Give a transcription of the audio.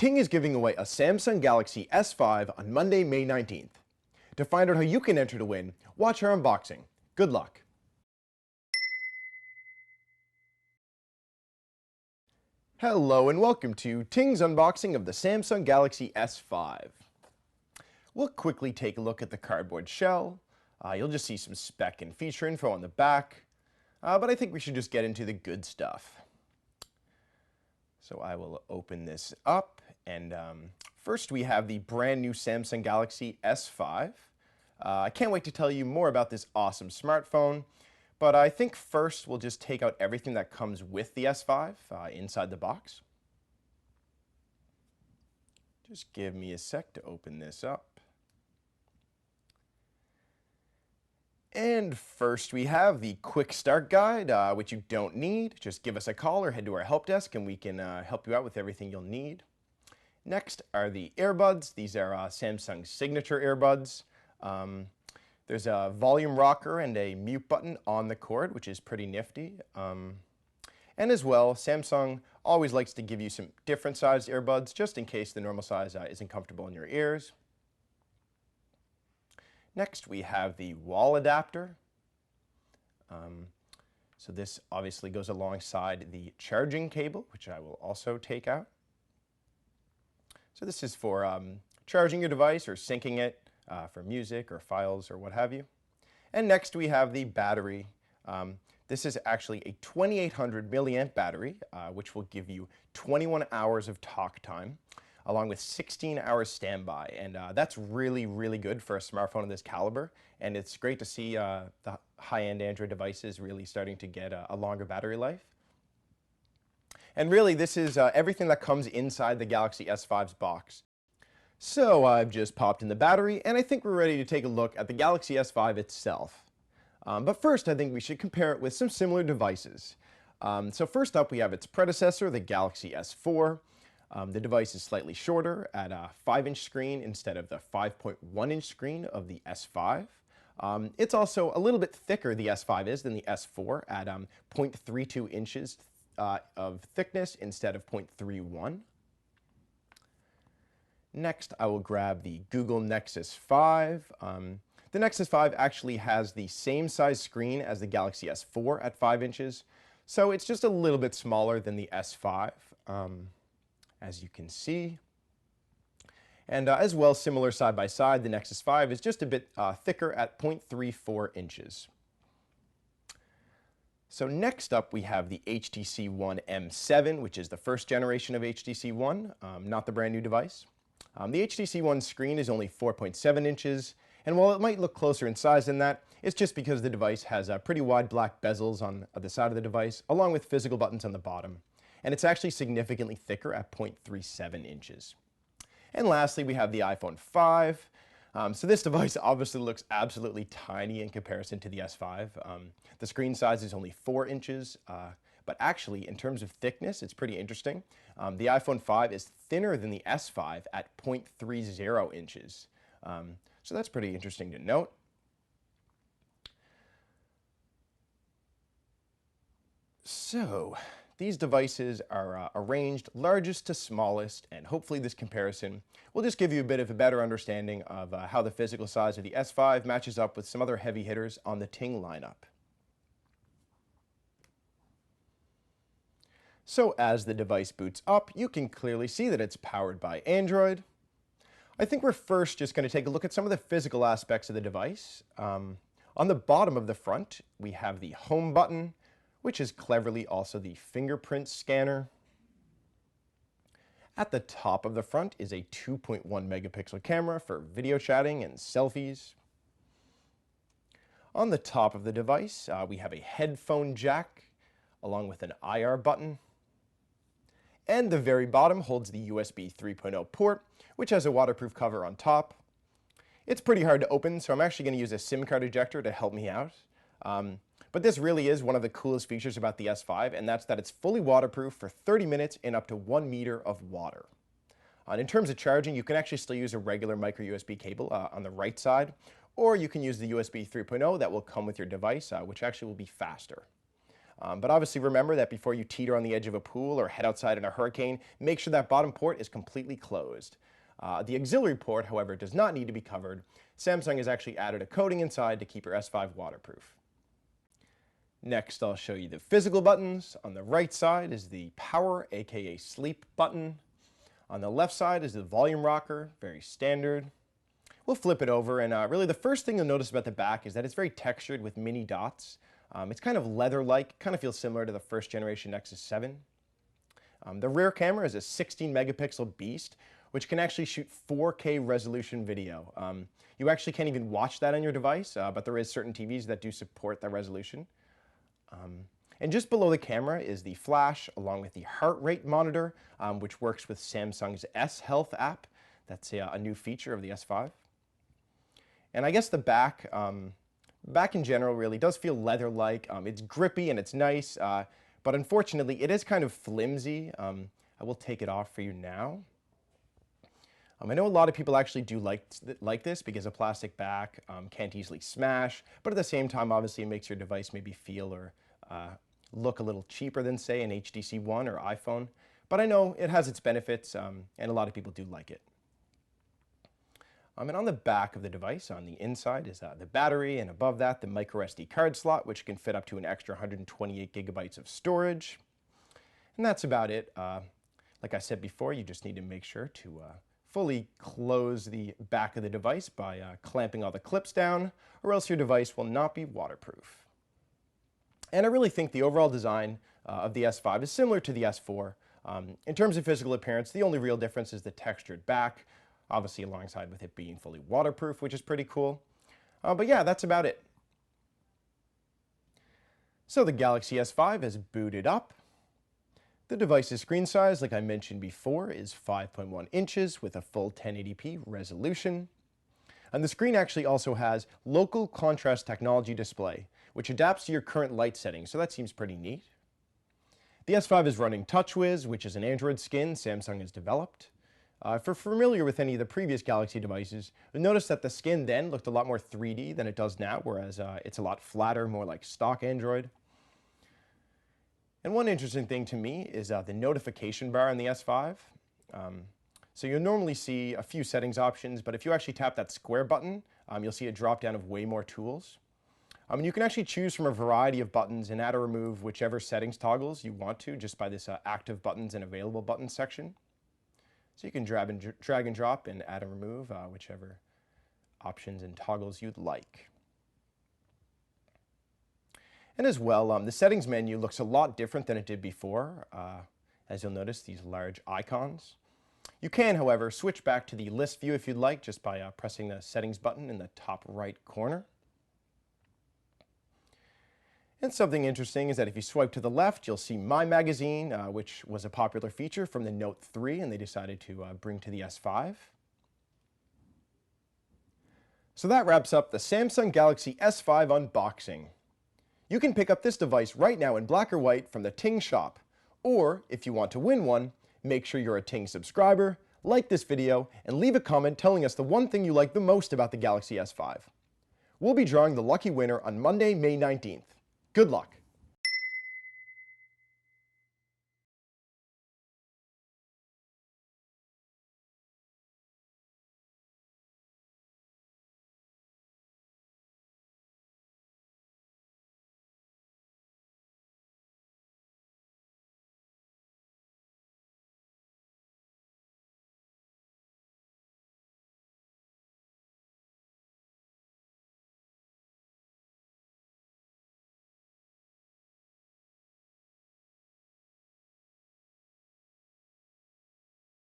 Ting is giving away a Samsung Galaxy S5 on Monday, May 19th. To find out how you can enter to win, watch our unboxing. Good luck. Hello and welcome to Ting's unboxing of the Samsung Galaxy S5. We'll quickly take a look at the cardboard shell. You'll just see some spec and feature info on the back, but I think we should just get into the good stuff. So I will open this up, and first we have the brand new Samsung Galaxy S5. I can't wait to tell you more about this awesome smartphone, but I think first we'll just take out everything that comes with the S5 inside the box. Just give me a sec to open this up. And first we have the quick start guide, which you don't need. Just give us a call or head to our help desk and we can help you out with everything you'll need. Next are the earbuds. These are Samsung's signature earbuds. There's a volume rocker and a mute button on the cord, which is pretty nifty. And as well, Samsung always likes to give you some different sized earbuds just in case the normal size isn't comfortable in your ears. Next, we have the wall adapter. So this obviously goes alongside the charging cable, which I will also take out. So this is for charging your device or syncing it for music or files or what have you. And next we have the battery. This is actually a 2800 milliamp battery, which will give you 21 hours of talk time, along with 16 hours standby. And that's really, really good for a smartphone of this caliber. And it's great to see the high-end Android devices really starting to get a longer battery life. And really, this is everything that comes inside the Galaxy S5's box. So I've just popped in the battery, and I think we're ready to take a look at the Galaxy S5 itself. But first, I think we should compare it with some similar devices. So first up, we have its predecessor, the Galaxy S4. The device is slightly shorter at a 5-inch screen instead of the 5.1-inch screen of the S5. It's also a little bit thicker, the S5 is, than the S4 at 0.32 inches of thickness instead of 0.31. Next, I will grab the Google Nexus 5. The Nexus 5 actually has the same size screen as the Galaxy S4 at 5 inches, so it's just a little bit smaller than the S5. As you can see. And as well, similar side by side, the Nexus 5 is just a bit thicker at 0.34 inches. So next up we have the HTC One M7, which is the first generation of HTC One, not the brand new device. The HTC One screen is only 4.7 inches, and while it might look closer in size than that, it's just because the device has pretty wide black bezels on the side of the device, along with physical buttons on the bottom. And it's actually significantly thicker at 0.37 inches. And lastly, we have the iPhone 5. So this device obviously looks absolutely tiny in comparison to the S5. The screen size is only 4 inches, but actually in terms of thickness, it's pretty interesting. The iPhone 5 is thinner than the S5 at 0.30 inches. So that's pretty interesting to note. So these devices are arranged largest to smallest, and hopefully this comparison will just give you a bit of a better understanding of how the physical size of the S5 matches up with some other heavy hitters on the Ting lineup. So as the device boots up, you can clearly see that it's powered by Android. I think we're first just going to take a look at some of the physical aspects of the device. On the bottom of the front, we have the home button, which is cleverly also the fingerprint scanner. At the top of the front is a 2.1 megapixel camera for video chatting and selfies. On the top of the device, we have a headphone jack, along with an IR button. And the very bottom holds the USB 3.0 port, which has a waterproof cover on top. It's pretty hard to open, so I'm actually going to use a SIM card ejector to help me out. But this really is one of the coolest features about the S5, and that's that it's fully waterproof for 30 minutes in up to 1 meter of water. In terms of charging, you can actually still use a regular micro USB cable on the right side, or you can use the USB 3.0 that will come with your device, which actually will be faster. But obviously remember that before you teeter on the edge of a pool or head outside in a hurricane, make sure that bottom port is completely closed. The auxiliary port, however, does not need to be covered. Samsung has actually added a coating inside to keep your S5 waterproof. Next, I'll show you the physical buttons. On the right side is the power, aka sleep button. On the left side is the volume rocker, very standard. We'll flip it over, and really the first thing you'll notice about the back is that it's very textured with mini dots. It's kind of leather-like, kind of feels similar to the first generation Nexus 7. The rear camera is a 16 megapixel beast, which can actually shoot 4K resolution video. You actually can't even watch that on your device, but there is certain TVs that do support that resolution. And just below the camera is the flash, along with the heart rate monitor, which works with Samsung's S Health app. That's a new feature of the S5. And I guess the back in general really does feel leather-like. It's grippy and it's nice, but unfortunately it is kind of flimsy. I will take it off for you now. I know a lot of people actually do like this because a plastic back can't easily smash, but at the same time, obviously, it makes your device maybe feel or look a little cheaper than, say, an HTC One or iPhone. But I know it has its benefits, and a lot of people do like it. And on the back of the device, on the inside, is the battery, and above that, the microSD card slot, which can fit up to an extra 128 gigabytes of storage. And that's about it. Like I said before, you just need to make sure to fully close the back of the device by clamping all the clips down, or else your device will not be waterproof. And I really think the overall design of the S5 is similar to the S4. In terms of physical appearance, the only real difference is the textured back, obviously alongside with it being fully waterproof, which is pretty cool. But yeah, that's about it. So the Galaxy S5 has booted up. The device's screen size, like I mentioned before, is 5.1 inches with a full 1080p resolution. And the screen actually also has local contrast technology display, which adapts to your current light settings, so that seems pretty neat. The S5 is running TouchWiz, which is an Android skin Samsung has developed. If you're familiar with any of the previous Galaxy devices, you'll notice that the skin then looked a lot more 3D than it does now, whereas it's a lot flatter, more like stock Android. And one interesting thing to me is the notification bar on the S5. So you'll normally see a few settings options, but if you actually tap that square button, you'll see a drop down of way more tools. And you can actually choose from a variety of buttons and add or remove whichever settings toggles you want to just by this active buttons and available buttons section. So you can drag and drop and add and remove whichever options and toggles you'd like. And as well, the settings menu looks a lot different than it did before. As you'll notice, these large icons. You can, however, switch back to the list view if you'd like, just by pressing the settings button in the top right corner. And something interesting is that if you swipe to the left, you'll see My Magazine, which was a popular feature from the Note 3, and they decided to bring to the S5. So that wraps up the Samsung Galaxy S5 unboxing. You can pick up this device right now in black or white from the Ting shop. Or, if you want to win one, make sure you're a Ting subscriber, like this video, and leave a comment telling us the one thing you like the most about the Galaxy S5. We'll be drawing the lucky winner on Monday, May 19th. Good luck!